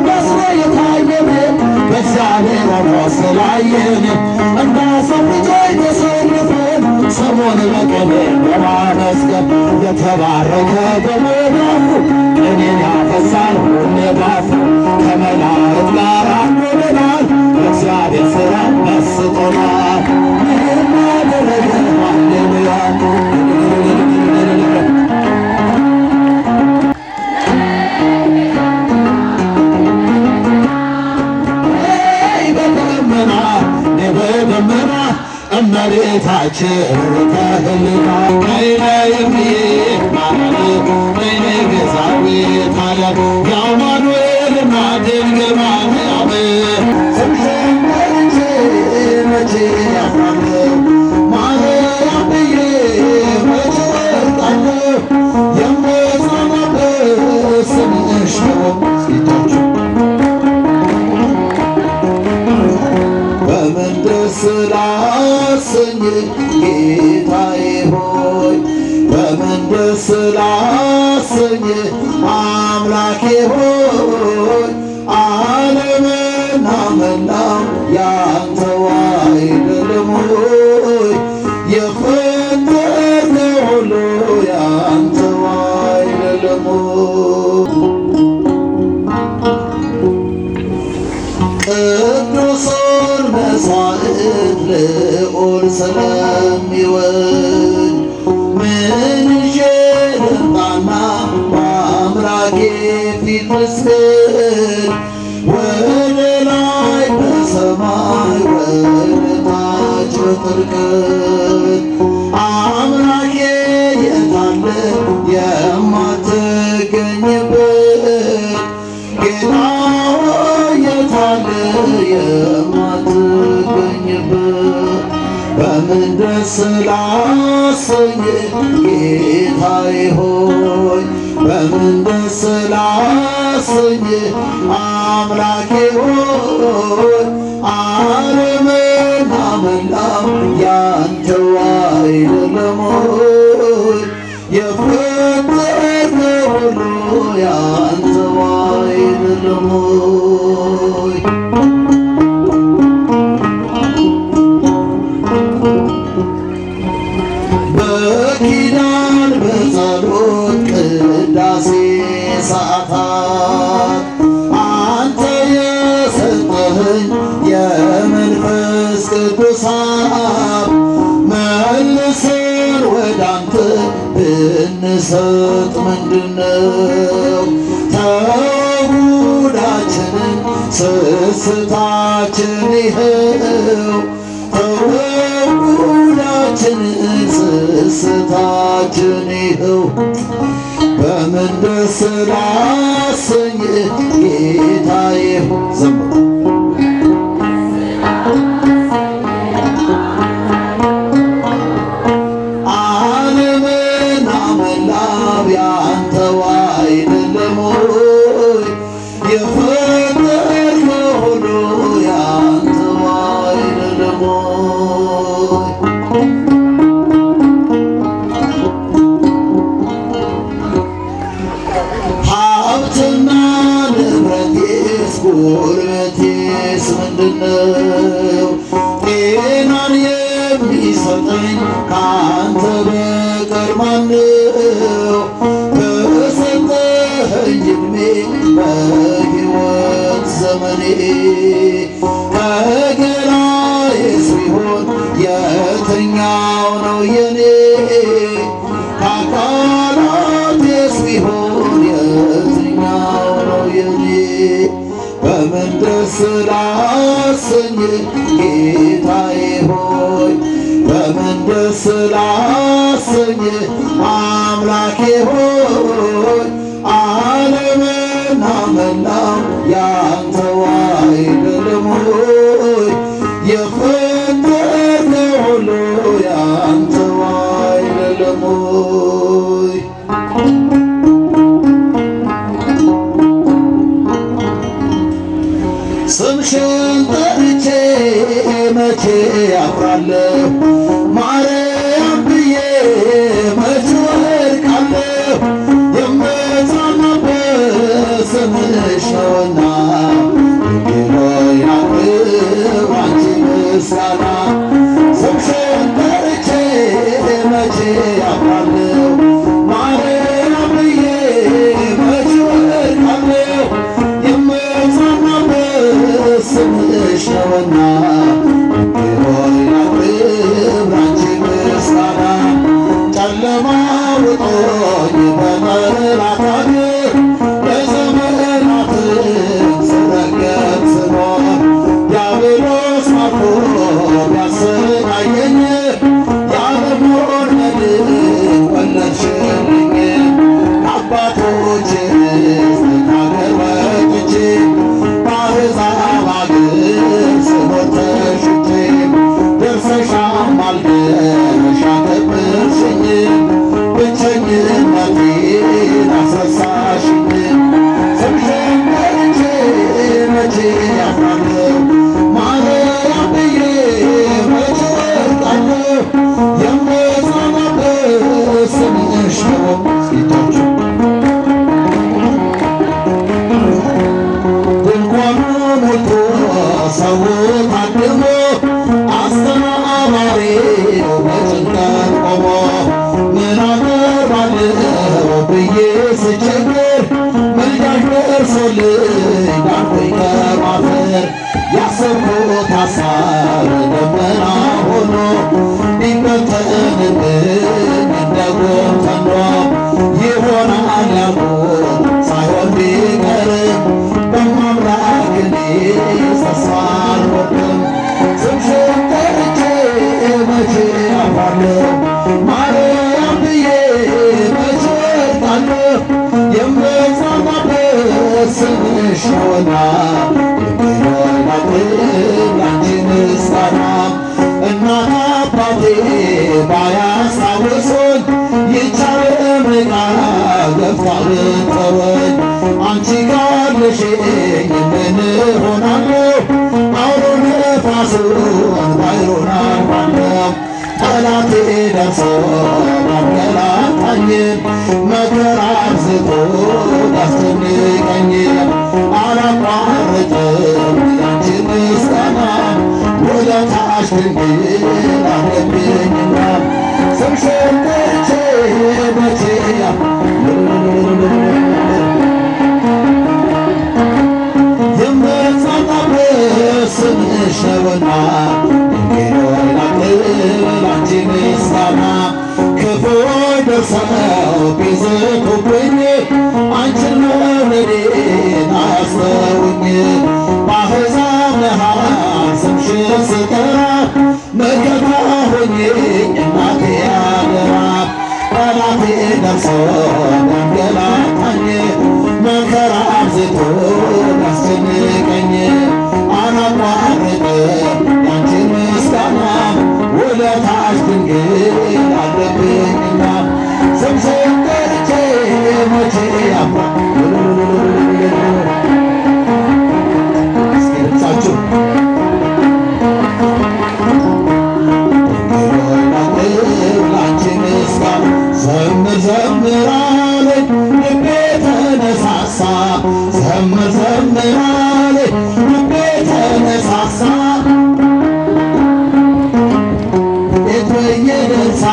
መስሎ የታየን በእግዚአብሔር ሆኖ ስላየን እንደ ሰው ልጆች ተሰልፈን ስሙን በቅኔ በማመስገን የተባረከ በመዳፉ ቅኔን ያፈሳል ሁሌ ባፉ ከመላእክት ጋር አንዶልናል በእግዚአብሔር ሥራ መስጦናል። ይህን አደረገ ሃሌሉያ በደመና እመቤታችን ተህልታ ነይነ የሚዬ ማለት ነይነ ቤዛዊተ ዓለም የአማኑኤልና ድንግል ማርያም ስምሽን ጠርቼ መቼ አፍራለሁ ማርያም ብዬ መቼ እወድቃለሁ የምጸናበት ስምሽ ነው። ጌታችሁ በምን ደስ ላሰኝ ጌታዬ ሆይ በምን ደስ ላሰኝ አምላኬ ሆይ ዓለምና መላው ያንተው አይደለም ሆይ የፈጠርከው ሁሉ ያንተው አይደለም ሆይ ቅዱሱን መሥዋዕት ልዑል ስለሚወድ ምን ይዤ ልምጣና በአምላኬ ፊት ልስገድ? ወደ ላይ በሰማይ ወደ ታች በጥልቀት አምላኬ የታለ የማትገኝበት ጌታ የታለ የማትገኝበት በምን ደስ ላሰኝ ጌታዬ ሆይ በምን ደስ ላሰኝ አምላኬ ሆይ ዓለምና መላው ያንተው አይደለም ሆይ የፈጠርከው ሁሉ ያንተው አይደለም ሆይ በኪዳን በጸሎት ቅዳሴ ሰዓታት አንተ የሰጠኸኝ የመንፈስ ቅዱስ ሀብ መልሰን ወደ አንተ ብንሰጥ ምንድነው ተውጉዳችንን ስስታችን ይኸው ተውጉዳችንን ስስታችን ይኸው በምን ደስ ላሰኝ ጌታዬ ዘምሩ ዓለምና መላው ያንተው አይደለም ሆይ የፈጠርከው ሁሉ ያንተው አይደለም ሆይ ሀብትና ንብረቴስ ጉልበቴስ ምንድነው? ጤናን የሚሰጠኝ ከአንተ በቀር ማነው? በሰጠኸኝ ዕድሜ በሕይወት ዘመኔ ከገላዬስ ቢሆን የትኛው ነው የኔ? ከአካላቴስ ቢሆን የትኛው ነው የኔ? በምን ደስ ላሰኝ ጌታዬ ሆይ በምን ደስ ላሰኝ አምላኬ ሆይ ዓለምና መላው ያንተው አይደለም ሆይ የፈጠርከው ሁሉ ያንተው አይደለም ሆይ ስምሽን ጠርቼ መቼ አፍራለሁ ማርያም ብዬ መቼ እወድቃለሁ የምጸናበት ስምሽ ነውና ድንግል ሆይ ላቅርብ አንቺ ምስጋና ስምሽን ጠርቼ መቼ አፍራለሁ ማርያም ብዬ መቼ እወድቃለሁ የምጽናናበት ስምሽ ነውና ድንግል ሆይ ላቅርብ አንቺ ምስጋና ጨለማ ውጦኝ በመራት አገር ለዘመናትን ስረገጥ ስኖር ዲያብሎስ ማርኮ ቢያሰቃየኝ የዓለሙን መድን ወለድሽልኝ ከአባቶቼ ከአገር ወጥቼ በአሕዛብ አገር ስኖር ተሽጬ ደርሰሽ አማልደሽ አከበርሽኝ ብቸኝነቴን አስረሳሽኝ ስምሽን ጠርቼ መቼ አፍራለሁ ማርያም ብዬ መቼ እወድቃለሁ የምጽናናበት ስምሽ ነው። ጌታችሁ ድንኳኑ ሞልቶ ሰው ታድሞ አስተናባሪው በጭንቀት ቆሞ ምን አቀርባለሁ ብዬ ስቸግር ምልጃሽ ደርሶልኝ ዳንኩኝ ከማፈር ያሰብኩት ሐሳብ ደመና ሆኖ ቢበተንብኝ እንደ ጉም ተኖ ይሆናል ያልኩት ሳይሆን ቢቀርም በማምላክ እኔ ተስፋ አልቆርጥም ስምሽን ጠርቼ መቼ አፍራለሁ ማርያም ብዬ መቼ እወድቃለሁ የምጽናናበት ስምሽ ነውና ድንግል ሆይ ላቅርብ ላንቺ ምስጋና እናት አባቴ ባያስታውሱኝ ይህች ዓለም ርቃ ገፍታ ብትተወኝ አንቺ ካለሽኝ ምን እሆናለሁ አውሎ ነፋሱን ባሕሩን አልፋለሁ ጠላቴ ደርሶ ባንገላታኝ መከራ አብዝቶ ቢያስጨንቀኝ አላቋርጥም ያንቺ ምስጋና ውለታሽ ድንግል አለብኝና ስምሽን ጠርቼ መቼ የምጽናናበት ስምሽ ነውና ድንግል ሆይ ላቅርብ ላንቺ ምስጋና ክፉዎች ደርሰው ቢዝቱብኝ አንቺን መውደዴን አያስተውኝ በአሕዛብ መሃል ስምሽን ስጠራ መከታ ሆኜኝ እናቴ አደራ ጠላቴ ደርሶ ቢያንገላታኝ መከራ አብዝቶ ቢያስጨንቀኝ አላቋርጥም ያንቺን ምስጋና ውለታሽ ድንግል አለብኝና ስምሽን ጠርቼ መቼ እስኪ ድምፃችሁ ድንግል ሆይ ላቅርብ ላንቺ ምስጋና ዘምር ዘምር አለኝ ልቤ ተነሳሳ ዘምር ዘምር አለኝ ልቤ ተነሳሳ እንዴት ብዬ ልርሳ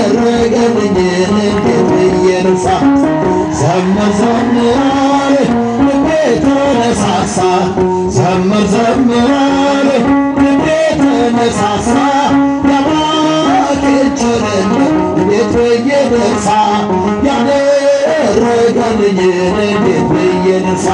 ያደረገልኝን እንዴት ብዬ ልርሳ ዘምር ዘምር አለኝ ልቤ ተነሳሳ ዘምር ዘምር አለኝ ልቤ ተነሳሳ የአምላኬን ቸርነት እንዴት ብዬ ልርሳ ያደረገልኝን እንዴት ብዬ ልርሳ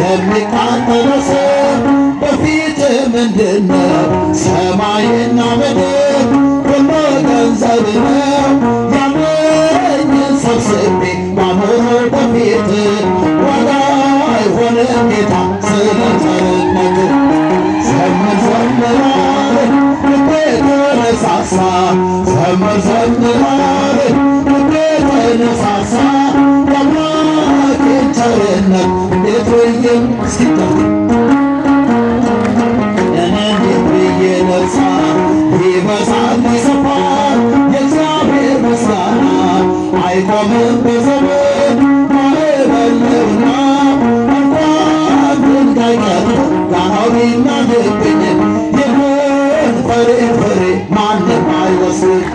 የሚቃጠለው ሰም በፊት ምንድነው ሰማይና ምድር ሁሉ ገንዘብ ነው ያለኝን ሰብስቤ ባኖረው በፊት ዋጋ አይሆንም ጌታ ስለ ቸርነትህ ዘምር ዘምር አለኝ ልቤ ተነሳሳ ዘምር ዘምር አለኝ ልቤ ተነሳሳ የአምላኬን ቸርነት እንዴት ብዬ እስኪጠሩ እንዴት ብዬ ልርሳ ይበዛል ይሰፋል የእግዚአብሔር ምስጋና አይቆምም በዘመን ማዕበል ነውና ዘምር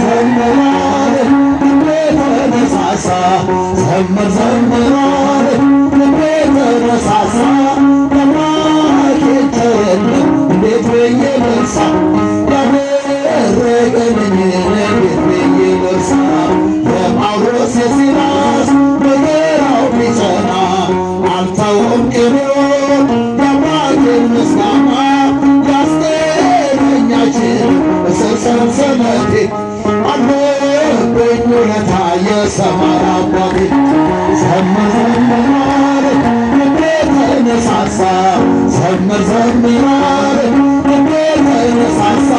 ዘምር አለ ልቤ ተነሳሳ ዘምር ዘምር አለ ልቤ ተነሳሳ ለአምላኬ ቸርነት እንዴት ብዬ ልርሳ ያደረገልኝን እንዴት ብዬ ልርሳ የጳውሎስ የሲላስ መከራው ቢጸና አልተውም ቅኔውን የአምላኬን ምስጋና ያስገኘኛችን እስር ሰንሰለቴ አለብኝ ውለታ የሰማይ አባቴ ዘምር ዘምር አለ ልቤ ተነሳሳ ዘምር ዘምር አለ ልቤ ተነሳሳ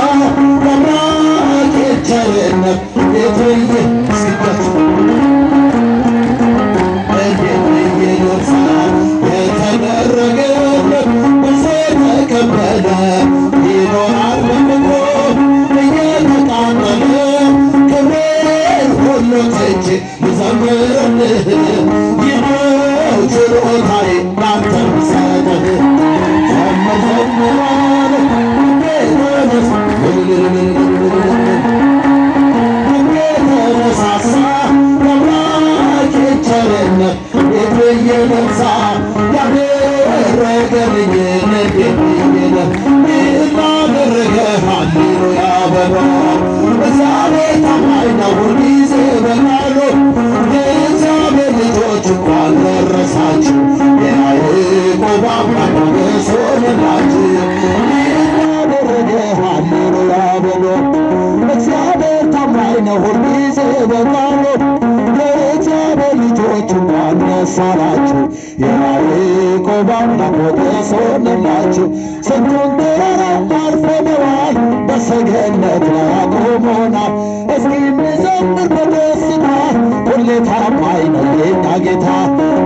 ለአምላኬ ቸርነት እንዴት ብዬ እስኪባችሁ እንዴት ብዬ ልርሳ የተደረገለት ብዙ ተቀበለ ይኖራል በምድሩ እየተቃጠለ ክብሬን ሁሉ ትቼ ልዘምርልህ ይህ ነው ችሎታዬ ላንተ ምሰጥህ ዘምር ዘምር አለ ልቤ ተነሳሳ ለአምላኬ ቸርነት እንዴት ብዬ ልርሳ ያደረገልኝን እንዴት ብዬ ላደረገ ሃሌሉያ በሎ እግዚአብሔር ታማኝ ነው ሁልጊዜ በቃሉ የእግዚአብሔር ልጆች እንኳን ደረሳችሁ የያዕቆብ አምላክ ሞገስ ሆነላችሁ ላደረገ ሃሌሉያ በሎ እግዚአብሔር ታማኝ ነው ሁልጊዜ በቃሉ የእግዚአብሔር ልጆች እንኳን ደስ አላችሁ የያዕቆብ አምላክ ሞገስ ሆነላችሁ ስንቱን ተራራ አልፈነዋል በሰገነት ላይ አቁሞናል እስኪ እንዘምር በደስታ ሁሌ ታማኝ ነው የኛ ጌታ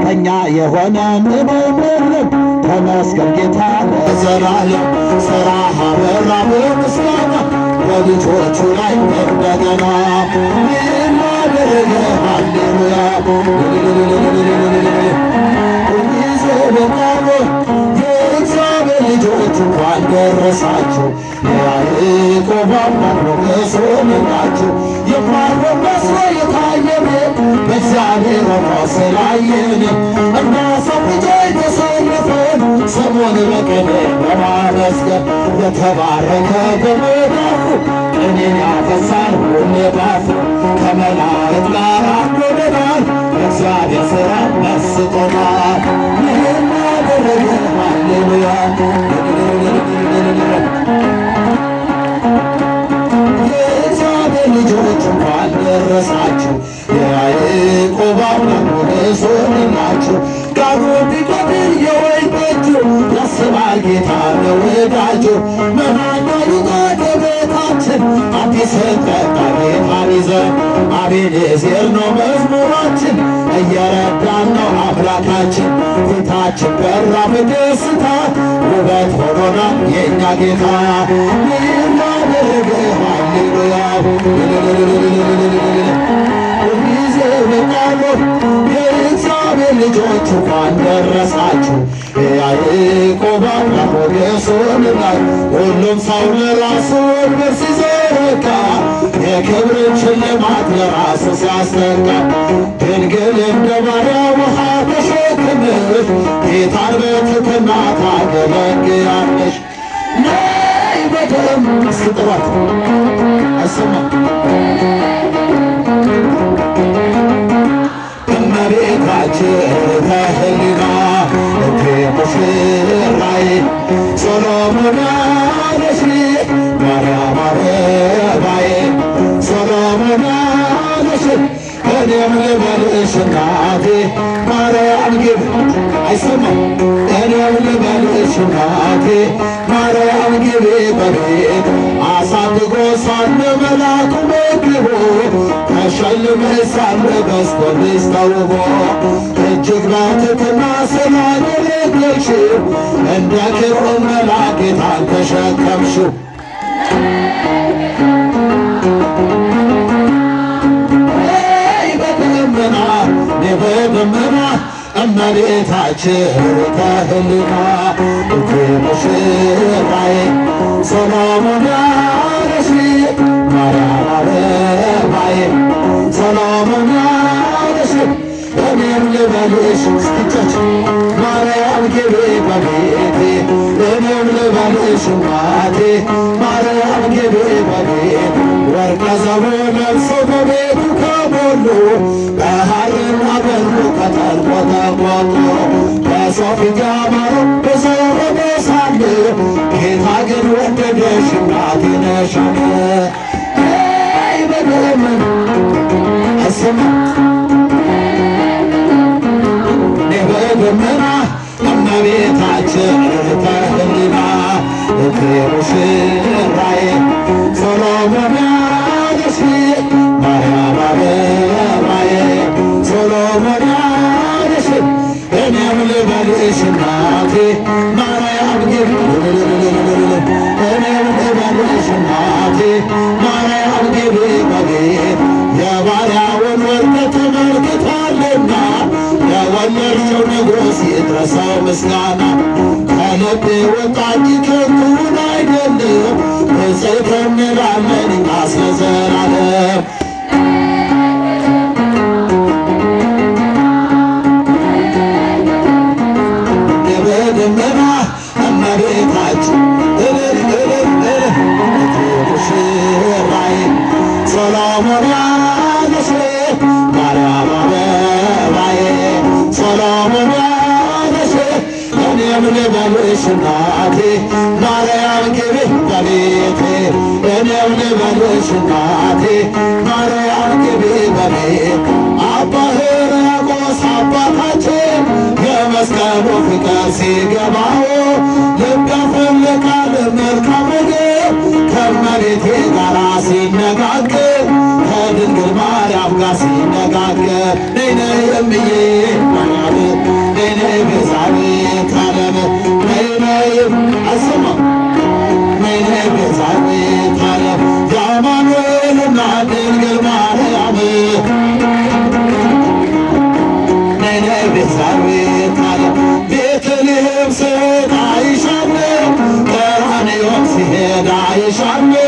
ከእኛ የሆነ ምንም የለም ተመስገን ጌታ ለዘላለም ሥራህ አበራ በምስጋና በልጆቹ ላይ እንደገና ይህን አደረገ ሃሌሉያ ሁልጊዜ በቃሉ የእግዚአብሔር ልጆች እንኳን ደረሳችሁ የያዕቆብ አምላክ ሞገስ ሆነላችሁ የማይሆን መስሎ የታየን በእግዚአብሔር ሆኖ ስላየን እኛ ሰው ልጆች ተሰልፈን ስሙን በቅኔ በማመስገን የተባረከ በመዳፉ ቅኔን ያፈሳል ሁሌ ባፉ ከመላእክት ጋር አብሮናል እግዚአብሔር ሥራ መስጦናል ይህን አደረገ ሃሌሉያ የእግዚአብሔር ልጆች እንኳን ደረሳችሁ የያዕቆብ አምላክ ሞገስ ሆነላችሁ ጋኑ ቢጎድል የወይን ጠጁ ያስባል ጌታ ለወዳጁ መናኛ ይውጣ ቤታችን አዲስ ጠጣ ጌታን ይዘን አቤኔዜር ነው መዝሙራችን እየረዳን ነው አምላካችን ፊታችን በራ በደስታ ውበት ሆኖናል የእኛ ጌታ ይህን አደረገ ሃሌሉያ ሁልጊዜ በቃሉ የእግዚአብሔር ልጆች እንኳን ደረሳችሁ የያዕቆብ አምላክ ሞገስ ሆነላችሁ ሁሉም ሰው ለራሱ ወንበር ሲዘረጋ የክብርን ሽልማት ለራሱ ሲያስጠጋ ድንግል እንደ ማርያም ውሃ ተሸክመሽ ጌታን በትሕትና ታገለግያለሽ ነይ በደም ስጥሯት አይሰማም እመቤታችን ተህሊና እቴ ሙሽራዬ ሶሎሞን ያለሽ ማርያም አበባዬ ሶሎሞን ያለሽ እኔም ልበልሽ እናቴ ማርያም ግብ አይሰማም እኔም ልበልሽ እናቴ ማርያም ግቢ በቤት አሳድጎ ሳለ መላኩ መግቦ ተሸልመሽ ሳለ በስቶልሽ ተውቦ እጅግ በትሕትና ስላገለገልሽው እንደ ክብሩ መልአክ ጌታን ተሸከምሽው በደመና እመቤታችን ተህሊና እቴ ሙሽራዬ ሰሎሞን ያለሽ ማርያም አበባዬ ሰሎሞን ያለሽ እኔም ልበልሽ እስኪቻችን ማርያም ግቢ በቤቴ እኔም ልበልሽ እናቴ ማርያም ግቢ በቤቴ ወርቀ ዘቦ ለብሶ በቤቱ ከሞሉ በሐርና በዕንቁ ከጠልቆ ተቆጡ በሰው ፊት ያማረ ብዙ ሆኖ ሳለ ጌታ ግን ወደደሽ እናቴ ነሽ አለ በደመና አሰማ በደመና እመቤታችን ተህሊና እቴ ሙሽራዬ ሰሎሞን ያለሽ ማርያም አበባዬ ሰሎሞን ያለሽ እኔም ልበልሽ እናቴ ማርያም ግቢ እኔም ልበልሽ እናቴ ማርያም ግቢ በቤት የባሪያውን ወርቅ ተመልክቷልና ለወለድሽው ንጉሥ ይድረሰው ምስጋና ከልቤ ወጣ እንጂ ከንቱን አይደለም ንጽሕት እንላለን እኛ እስከ ዘላለም በደመና እመቤታችን ሙሽራዬ ሰሎሞን ያለሽ ማርያም አበባዬ ሰሎሞን ያለሽ እኔም ልበልሽ እናቴ ማርያም ግቢ በቤቴ እኔም ልበልሽ እናቴ ማርያም ግቢ በቤቴ አባ ሕርያቆስ አባታችን የመስቀሉ ፍቅር ሲገባው ልብ ያፈልቃል መልካም ነገር ከእመቤቴ ጋር ሲነጋገር ከድንግል ማርያም ጋር ሲነጋገር ነይ ነይ እምዬ ማርያም ነይ ነይ ቤዛዊተ ዓለም ነይ ነይ አሰማ ነይ ነይ ቤዛዊተ ዓለም የአማኑኤልና ድንግል ማርያም ነይ ነይ ቤዛዊተ ዓለም ቤተልሔም ስሄድ አይሻለሁ ቀራንዮም ሲሄድ አይሻለሁ